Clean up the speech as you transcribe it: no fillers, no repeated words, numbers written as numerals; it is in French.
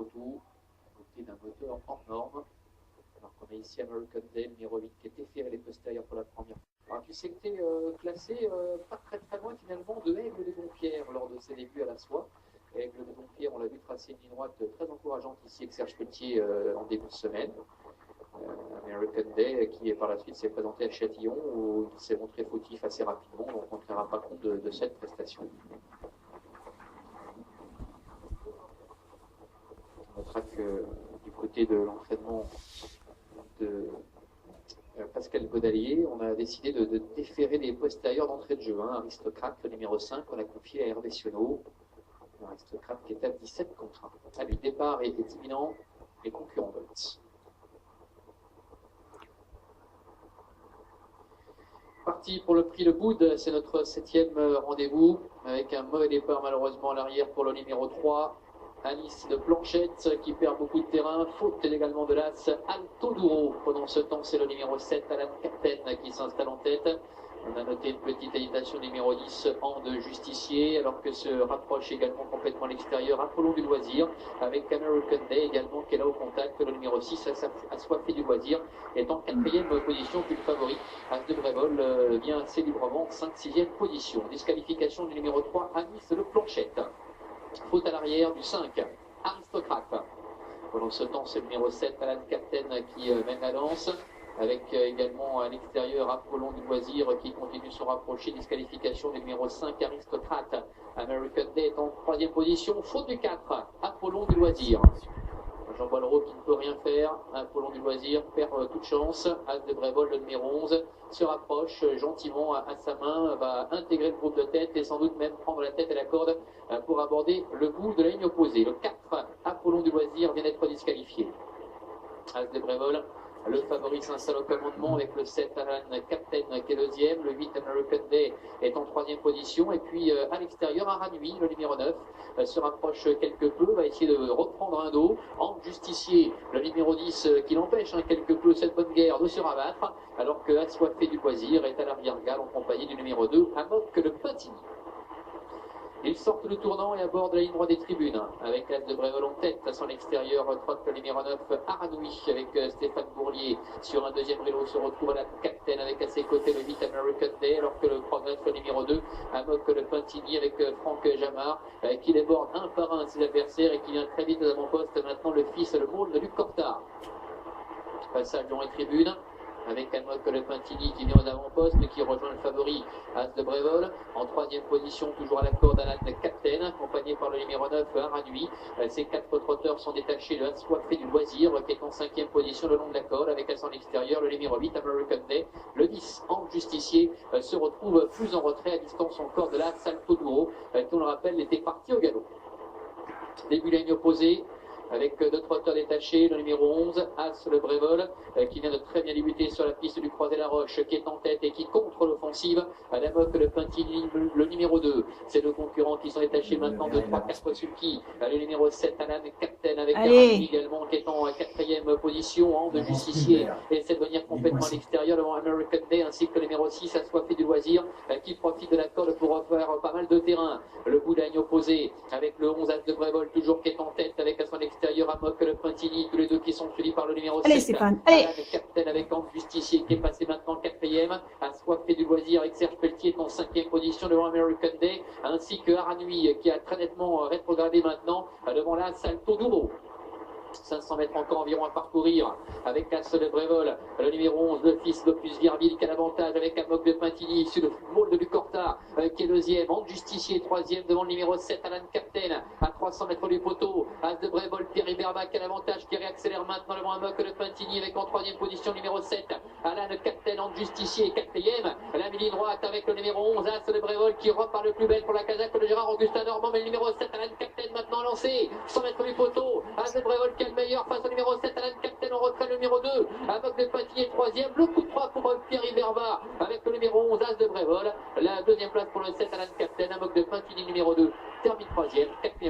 photo, côté d'un moteur hors norme. Alors qu'on a ici American Day, numéro 8, qui est déféré les postérieurs pour la première fois. Alors tu sais que tu es classé pas très loin finalement de Aigle des Dompierres lors de ses débuts à la soie. Aigle des Dompierres, on l'a vu tracer une ligne droite très encourageante ici avec Serge Pelletier en début de semaine. American Day qui par la suite s'est présenté à Châtillon où il s'est montré fautif assez rapidement, donc on ne tiendra pas compte de cette prestation. On notera que du côté de l'entraînement de Pascal Godalier, on a décidé de déférer les postérieurs d'entrée de jeu. Aristocrate, le numéro 5, on a confié à Hervé Sionneau. Aristocrate qui est à 17 contre 1. Allez, le départ est imminent, les concurrents votent. Parti pour le prix Le Boud, c'est notre 7e rendez-vous, avec un mauvais départ malheureusement à l'arrière pour le numéro 3. Alice de Planchette qui perd beaucoup de terrain, faute également de l'As Alto Duro. Pendant ce temps, c'est le numéro 7, Alan Captain, qui s'installe en tête. On a noté une petite hésitation numéro 10, An de Justicier, alors que se rapproche également complètement à l'extérieur Apollon du Loisir, avec American Day également qui est là au contact. Le numéro 6, Assoiffé du Loisir, est en 4e position, puis le favori, As de Brévol, vient assez librement, 5-6e position. Disqualification du numéro 3, Alice de Planchette. Faute à l'arrière du 5, Aristocrate. Pendant ce temps, c'est le numéro 7, Alan Captain, qui mène la lance, avec également à l'extérieur Apollon du Loisir qui continue de se rapprocher. Disqualification du numéro 5, Aristocrate. American Day est en 3e position. Faute du 4, Apollon du Loisir. Jean Boileau qui ne peut rien faire. Apollon du Loisir perd toute chance. As de Brévol, le numéro 11, se rapproche gentiment à sa main, va intégrer le groupe de tête et sans doute même prendre la tête et la corde pour aborder le bout de la ligne opposée. Le 4, Apollon du Loisir, vient d'être disqualifié. As de Brévol, le favori s'installe au commandement avec le 7, Alan Captain qui est 2e. Le 8, American Day, est en 3e position. Et puis à l'extérieur, Aranui, le numéro 9, se rapproche quelque peu, va essayer de reprendre un dos. En Justicier, le numéro 10, qui l'empêche quelque peu cette bonne guerre de se rabattre, alors que Assoiffé du Loisir est à l'arrière-garde en compagnie du numéro 2, Amok le Patini. Ils sortent le tournant et abordent la ligne droite des tribunes, avec l'As de Brévol en tête. À son extérieur, trotte le numéro 9, Aranoui, avec Stéphane Bourlier. Sur un 2e vélo, se retrouve à la Captain, avec à ses côtés le 8, American Day, alors que le progresse le numéro 2, Amok le Pintini, avec Franck Jamard, qui déborde un par un ses adversaires et qui vient très vite aux avant-postes. Maintenant, le fils, le môle de Luc Cortard. Passage dans les tribunes, avec Amok le Pintini qui vient aux avant-postes, qui rejoint le favori As de Brévol. En 3e position, toujours à la corde, Alan Captain, accompagné par le numéro 9, Aranui. Ces 4 trotteurs sont détachés. Le Assoiffé du Loisir, qui est en 5e position le long de la corde, avec à son extérieur le numéro 8, American Day. Le 10, En Justicier, se retrouve plus en retrait, à distance encore de la Salto Duro, qui, on le rappelle, était parti au galop. Début de la ligne opposée, avec 2 trotteurs détachés, le numéro 11, As le Brévol, qui vient de très bien débuter sur la piste du Croisé-la-Roche, qui est en tête et qui contre l'offensive. Amok le Pintini, le numéro 2. Ces 2 concurrents qui sont détachés maintenant de 3-4 sulky. Le numéro 7, Alan Captain, avec Arani également, qui est en 4e position. An de Justicier essaie de venir complètement à l'extérieur devant American Day, ainsi que le numéro 6, Assoiffé du Loisir, qui profite de la corde pour faire pas mal de terrain. Le bout de la ligne opposée, avec le 11, As de Brévol, toujours qui est en tête, avec à son extérieur Amok le Pintini, tous les 2 qui sont suivis par le numéro 7. Stéphane, allez. Captain avec An Justicier qui est passé maintenant 4e. Assoiffé du Loisir avec Serge Pelletier en 5e position devant American Day, ainsi que Aranui qui a très nettement rétrogradé maintenant devant la Salto Duro. 500 mètres encore environ à parcourir avec As de Brévol, le numéro 11, le fils d'Opus Virville qui a l'avantage avec Amok de Pintini sur le môle de Luc Cortard qui est 2e, En Justicier 3e devant le numéro 7, Alan Captain à 300 mètres du poteau. As de Brévol, Pierre Iberba qui a l'avantage, qui réaccélère maintenant devant Amok de Pintini avec en 3e position numéro 7, Alan Captain, En Justicier 4e. La ligne droite avec le numéro 11, As de Brévol qui repart le plus belle pour la casaque de Gérard Augustin Normand, mais le numéro 7, Alan Captain maintenant lancé 100 mètres du poteau. As de Brévol qui est le meilleur face au numéro 7, Alan Captain, en retrait le numéro 2, Amok de Pintini 3e, le coup de 3 pour Pierre Iberba avec le numéro 11, As de Brévol, la 2e place pour le 7, Alan Captain, Amok de Pintini numéro 2, termine 3e, 4e.